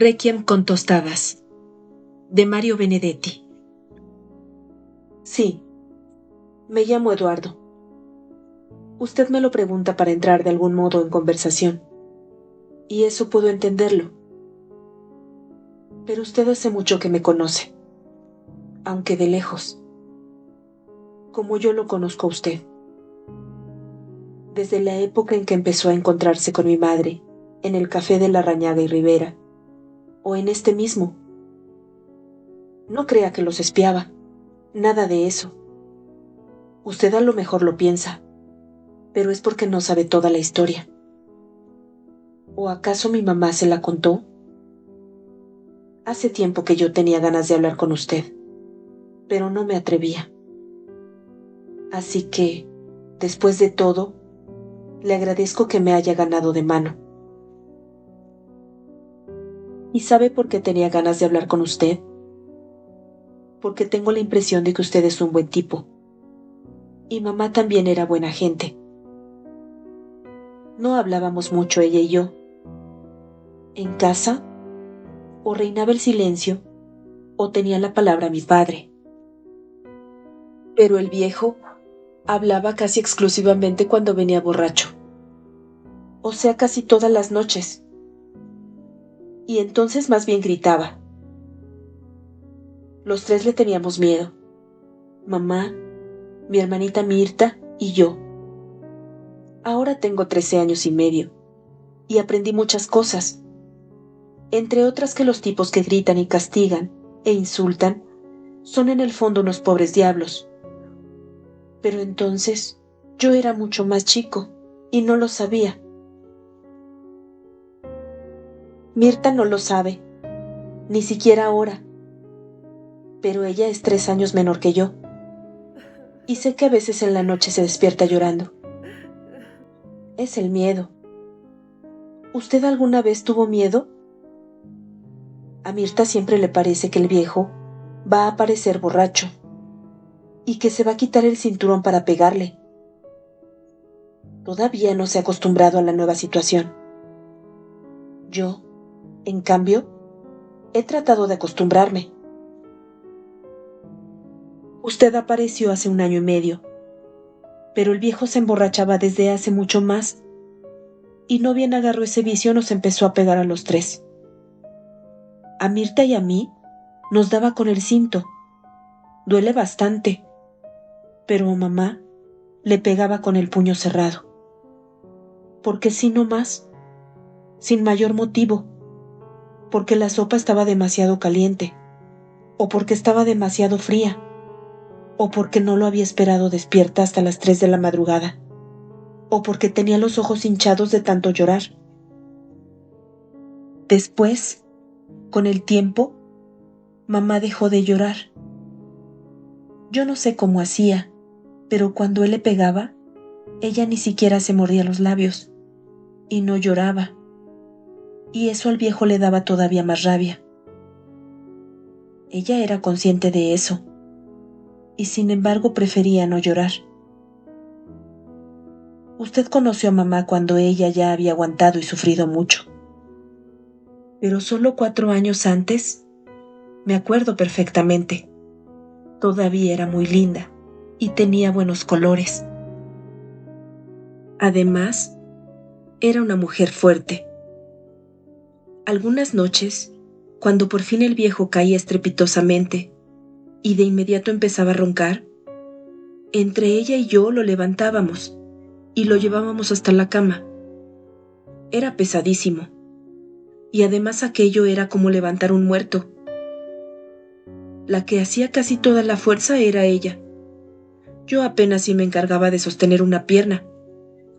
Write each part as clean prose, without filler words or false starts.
Requiem con tostadas, de Mario Benedetti. Sí, me llamo Eduardo. Usted me lo pregunta para entrar de algún modo en conversación, y eso puedo entenderlo. Pero usted hace mucho que me conoce, aunque de lejos, como yo lo conozco a usted. Desde la época en que empezó a encontrarse con mi madre, en el café de Larrañaga y Rivera, o en este mismo. No crea que los espiaba, nada de eso. Usted a lo mejor lo piensa, pero es porque no sabe toda la historia. ¿O acaso mi mamá se la contó? Hace tiempo que yo tenía ganas de hablar con usted, pero no me atrevía. Así que, después de todo, le agradezco que me haya ganado de mano. ¿Y sabe por qué tenía ganas de hablar con usted? Porque tengo la impresión de que usted es un buen tipo. Y mamá también era buena gente. No hablábamos mucho ella y yo. En casa, o reinaba el silencio, o tenía la palabra mi padre. Pero el viejo hablaba casi exclusivamente cuando venía borracho. O sea, casi todas las noches. Y entonces más bien gritaba. Los tres le teníamos miedo. Mamá, mi hermanita Mirta y yo. Ahora tengo 13 años y medio, y aprendí muchas cosas. Entre otras que los tipos que gritan y castigan e insultan son en el fondo unos pobres diablos. Pero entonces yo era mucho más chico y no lo sabía. Mirta no lo sabe, ni siquiera ahora. Pero ella es 3 años menor que yo. Y sé que a veces en la noche se despierta llorando. Es el miedo. ¿Usted alguna vez tuvo miedo? A Mirta siempre le parece que el viejo va a aparecer borracho y que se va a quitar el cinturón para pegarle. Todavía no se ha acostumbrado a la nueva situación. Yo, en cambio, he tratado de acostumbrarme. Usted apareció hace 1 año y medio, pero el viejo se emborrachaba desde hace mucho más, y no bien agarró ese vicio nos empezó a pegar a los tres. A Mirta y a mí nos daba con el cinto. Duele bastante, pero a mamá le pegaba con el puño cerrado. Porque sí, no más, sin mayor motivo, porque la sopa estaba demasiado caliente, o porque estaba demasiado fría, o porque no lo había esperado despierta hasta las 3 de la madrugada, o porque tenía los ojos hinchados de tanto llorar. Después, con el tiempo, mamá dejó de llorar. Yo no sé cómo hacía, pero cuando él le pegaba, ella ni siquiera se mordía los labios, y no lloraba, y eso al viejo le daba todavía más rabia. Ella era consciente de eso, y sin embargo prefería no llorar. Usted conoció a mamá cuando ella ya había aguantado y sufrido mucho. Pero solo 4 años antes, me acuerdo perfectamente, todavía era muy linda y tenía buenos colores. Además, era una mujer fuerte. Algunas noches, cuando por fin el viejo caía estrepitosamente y de inmediato empezaba a roncar, entre ella y yo lo levantábamos y lo llevábamos hasta la cama. Era pesadísimo, y además aquello era como levantar un muerto. La que hacía casi toda la fuerza era ella. Yo apenas si me encargaba de sostener una pierna,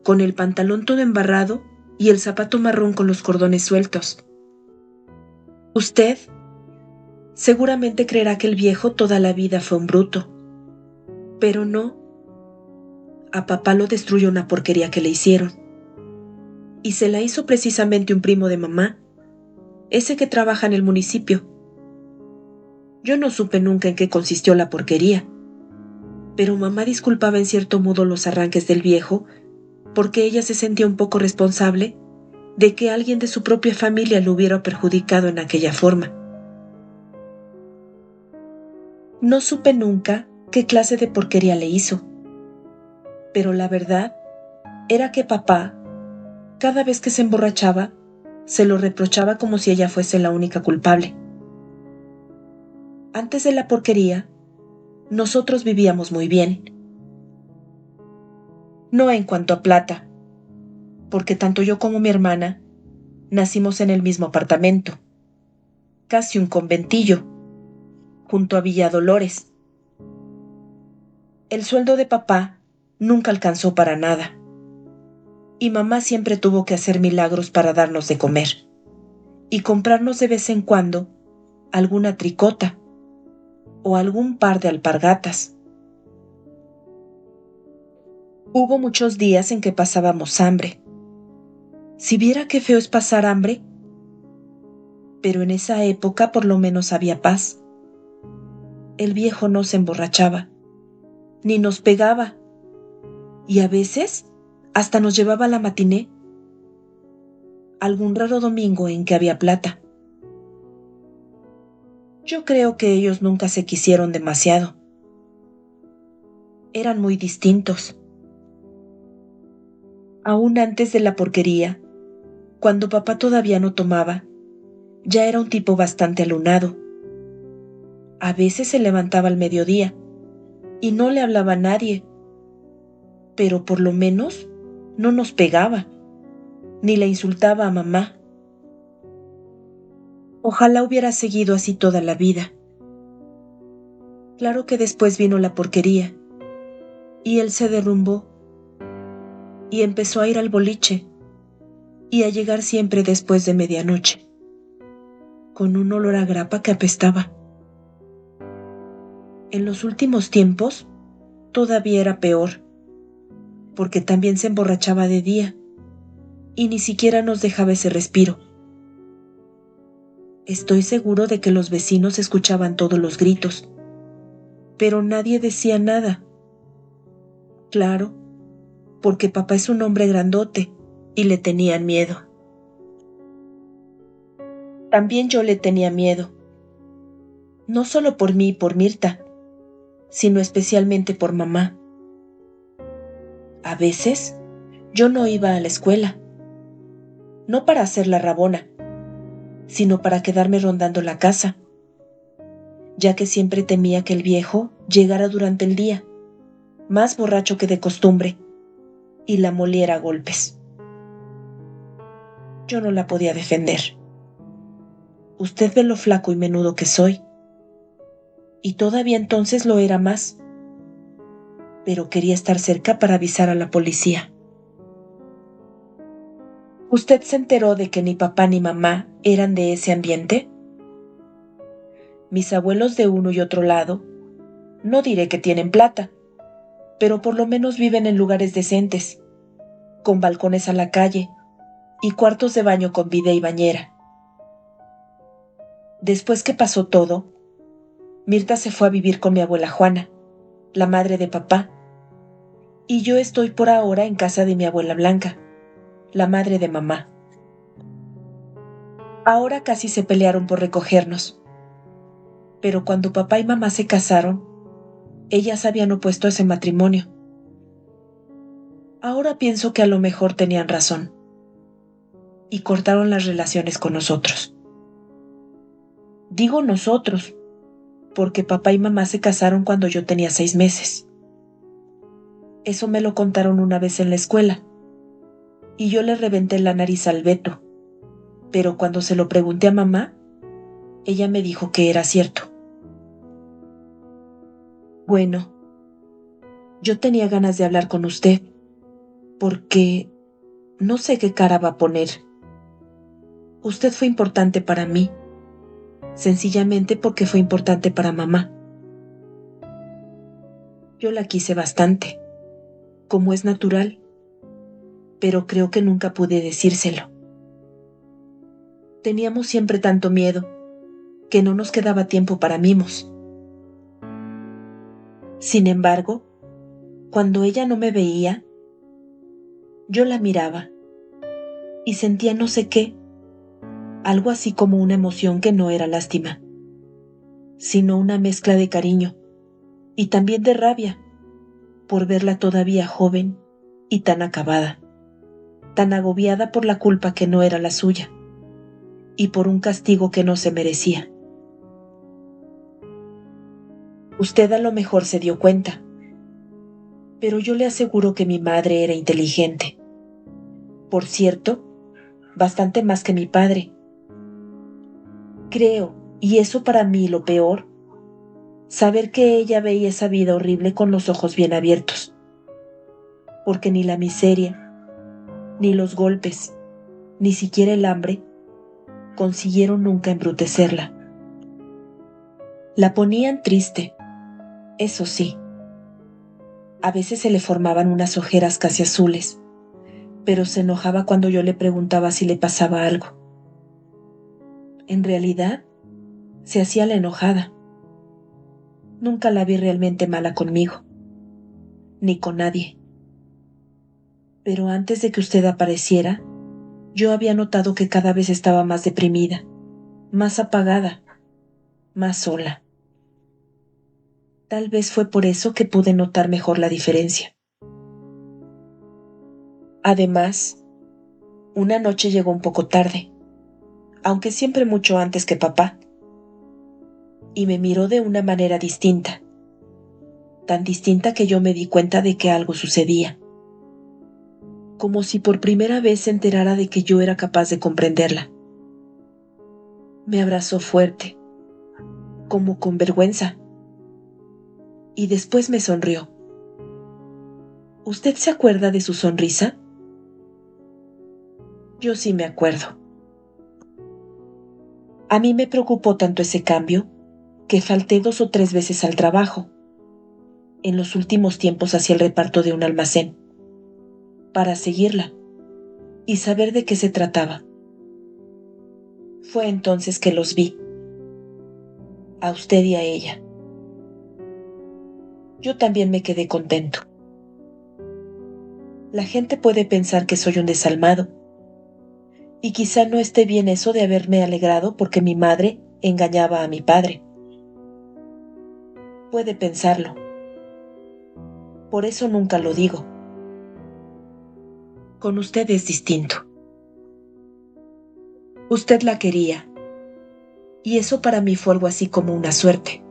con el pantalón todo embarrado y el zapato marrón con los cordones sueltos. Usted seguramente creerá que el viejo toda la vida fue un bruto, pero no. A papá lo destruyó una porquería que le hicieron, y se la hizo precisamente un primo de mamá, ese que trabaja en el municipio. Yo no supe nunca en qué consistió la porquería, pero mamá disculpaba en cierto modo los arranques del viejo, porque ella se sentía un poco responsable de que alguien de su propia familia lo hubiera perjudicado en aquella forma. No supe nunca qué clase de porquería le hizo, pero la verdad era que papá, cada vez que se emborrachaba, se lo reprochaba como si ella fuese la única culpable. Antes de la porquería, nosotros vivíamos muy bien. No en cuanto a plata, porque tanto yo como mi hermana nacimos en el mismo apartamento, casi un conventillo, junto a Villa Dolores. El sueldo de papá nunca alcanzó para nada, y mamá siempre tuvo que hacer milagros para darnos de comer, y comprarnos de vez en cuando alguna tricota o algún par de alpargatas. Hubo muchos días en que pasábamos hambre. Si viera qué feo es pasar hambre, pero en esa época por lo menos había paz. El viejo no se emborrachaba, ni nos pegaba, y a veces hasta nos llevaba a la matiné, algún raro domingo en que había plata. Yo creo que ellos nunca se quisieron demasiado. Eran muy distintos. Aún antes de la porquería, cuando papá todavía no tomaba, ya era un tipo bastante alunado. A veces se levantaba al mediodía y no le hablaba a nadie, pero por lo menos no nos pegaba, ni le insultaba a mamá. Ojalá hubiera seguido así toda la vida. Claro que después vino la porquería, y él se derrumbó, y empezó a ir al boliche, y a llegar siempre después de medianoche, con un olor a grapa que apestaba. En los últimos tiempos, todavía era peor, porque también se emborrachaba de día, y ni siquiera nos dejaba ese respiro. Estoy seguro de que los vecinos escuchaban todos los gritos, pero nadie decía nada. Claro, porque papá es un hombre grandote y le tenían miedo. También yo le tenía miedo, no solo por mí y por Mirta, sino especialmente por mamá. A veces yo no iba a la escuela, no para hacer la rabona, sino para quedarme rondando la casa, ya que siempre temía que el viejo llegara durante el día, más borracho que de costumbre, y la moliera a golpes. Yo no la podía defender. Usted ve lo flaco y menudo que soy, y todavía entonces lo era más, pero quería estar cerca para avisar a la policía. ¿Usted se enteró de que ni papá ni mamá eran de ese ambiente? Mis abuelos de uno y otro lado, no diré que tienen plata, pero por lo menos viven en lugares decentes, con balcones a la calle y cuartos de baño con bidet y bañera. Después que pasó todo, Mirta se fue a vivir con mi abuela Juana, la madre de papá, y yo estoy por ahora en casa de mi abuela Blanca, la madre de mamá. Ahora casi se pelearon por recogernos, pero cuando papá y mamá se casaron, ellas habían opuesto ese matrimonio. Ahora pienso que a lo mejor tenían razón, y cortaron las relaciones con nosotros. Digo nosotros, porque papá y mamá se casaron cuando yo tenía 6 meses. Eso me lo contaron una vez en la escuela, y yo le reventé la nariz al Beto, pero cuando se lo pregunté a mamá, ella me dijo que era cierto. Bueno, yo tenía ganas de hablar con usted, porque no sé qué cara va a poner. Usted fue importante para mí, sencillamente porque fue importante para mamá. Yo la quise bastante, como es natural, pero creo que nunca pude decírselo. Teníamos siempre tanto miedo, que no nos quedaba tiempo para mimos. Sin embargo, cuando ella no me veía, yo la miraba, y sentía no sé qué, algo así como una emoción que no era lástima, sino una mezcla de cariño y también de rabia por verla todavía joven y tan acabada, tan agobiada por la culpa que no era la suya y por un castigo que no se merecía. Usted a lo mejor se dio cuenta, pero yo le aseguro que mi madre era inteligente. Por cierto, bastante más que mi padre. Creo, y eso para mí lo peor, saber que ella veía esa vida horrible con los ojos bien abiertos, porque ni la miseria, ni los golpes, ni siquiera el hambre, consiguieron nunca embrutecerla. La ponían triste, eso sí. A veces se le formaban unas ojeras casi azules, pero se enojaba cuando yo le preguntaba si le pasaba algo. En realidad, se hacía la enojada. Nunca la vi realmente mala conmigo, ni con nadie. Pero antes de que usted apareciera, yo había notado que cada vez estaba más deprimida, más apagada, más sola. Tal vez fue por eso que pude notar mejor la diferencia. Además, una noche llegó un poco tarde, aunque siempre mucho antes que papá, y me miró de una manera distinta, tan distinta que yo me di cuenta de que algo sucedía, como si por primera vez se enterara de que yo era capaz de comprenderla. Me abrazó fuerte, como con vergüenza, y después me sonrió. ¿Usted se acuerda de su sonrisa? Yo sí me acuerdo. A mí me preocupó tanto ese cambio que falté 2 o 3 veces al trabajo, en los últimos tiempos hacia el reparto de un almacén, para seguirla y saber de qué se trataba. Fue entonces que los vi, a usted y a ella. Yo también me quedé contento. La gente puede pensar que soy un desalmado, y quizá no esté bien eso de haberme alegrado porque mi madre engañaba a mi padre. Puede pensarlo. Por eso nunca lo digo. Con usted es distinto. Usted la quería, y eso para mí fue algo así como una suerte,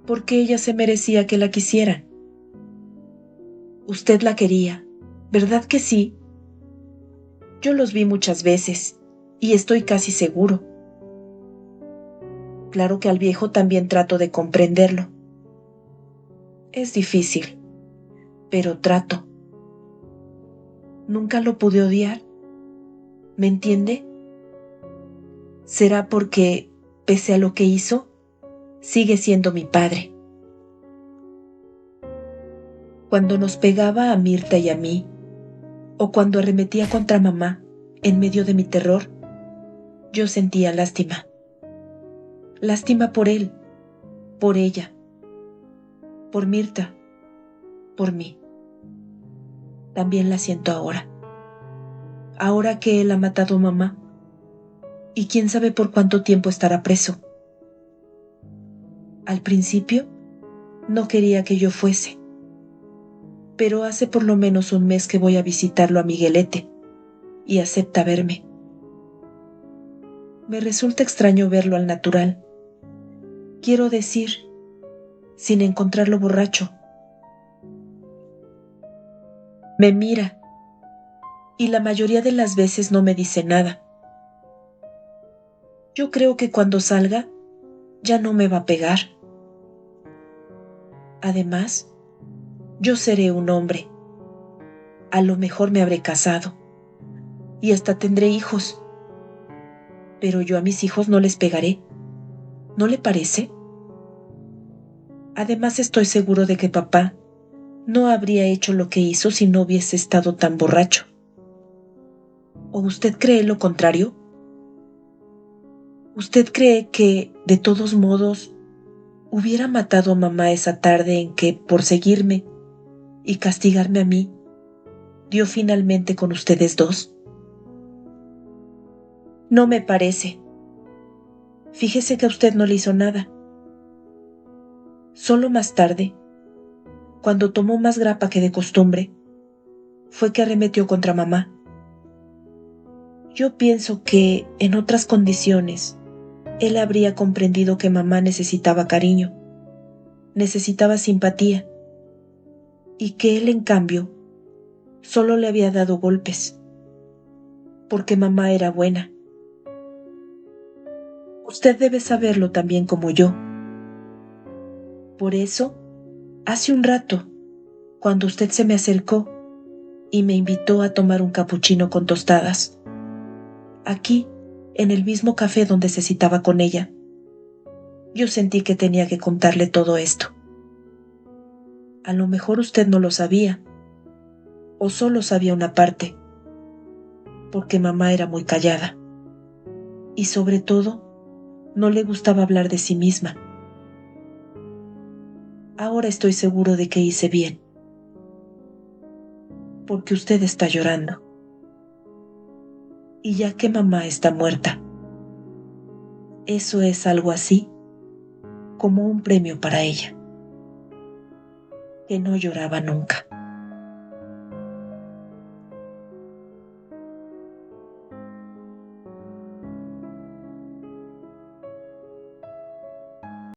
porque ella se merecía que la quisieran. Usted la quería, ¿verdad que sí? Yo los vi muchas veces, y estoy casi seguro. Claro que al viejo también trato de comprenderlo. Es difícil, pero trato. Nunca lo pude odiar. ¿Me entiende? Será porque, pese a lo que hizo, sigue siendo mi padre. Cuando nos pegaba a Mirta y a mí, o cuando arremetía contra mamá en medio de mi terror, yo sentía lástima. Lástima por él, por ella, por Mirta, por mí. También la siento ahora. Ahora que él ha matado a mamá, y quién sabe por cuánto tiempo estará preso. Al principio, no quería que yo fuese, pero hace por lo menos un mes que voy a visitarlo a Miguelete, y acepta verme. Me resulta extraño verlo al natural. Quiero decir, sin encontrarlo borracho. Me mira, y la mayoría de las veces no me dice nada. Yo creo que cuando salga, ya no me va a pegar. Además, yo seré un hombre. A lo mejor me habré casado, y hasta tendré hijos. Pero yo a mis hijos no les pegaré. ¿No le parece? Además, estoy seguro de que papá no habría hecho lo que hizo si no hubiese estado tan borracho. ¿O usted cree lo contrario? ¿Usted cree que, de todos modos, hubiera matado a mamá esa tarde en que, por seguirme y castigarme a mí, dio finalmente con ustedes dos? No me parece. Fíjese que a usted no le hizo nada. Solo más tarde, cuando tomó más grapa que de costumbre, fue que arremetió contra mamá. Yo pienso que, en otras condiciones, él habría comprendido que mamá necesitaba cariño, necesitaba simpatía, y que él, en cambio, solo le había dado golpes, porque mamá era buena. Usted debe saberlo también como yo. Por eso, hace un rato, cuando usted se me acercó y me invitó a tomar un capuchino con tostadas, aquí, en el mismo café donde se citaba con ella, yo sentí que tenía que contarle todo esto. A lo mejor usted no lo sabía, o solo sabía una parte, porque mamá era muy callada, y sobre todo, no le gustaba hablar de sí misma. Ahora estoy seguro de que hice bien, porque usted está llorando. Y ya que mamá está muerta, eso es algo así como un premio para ella, que no lloraba nunca.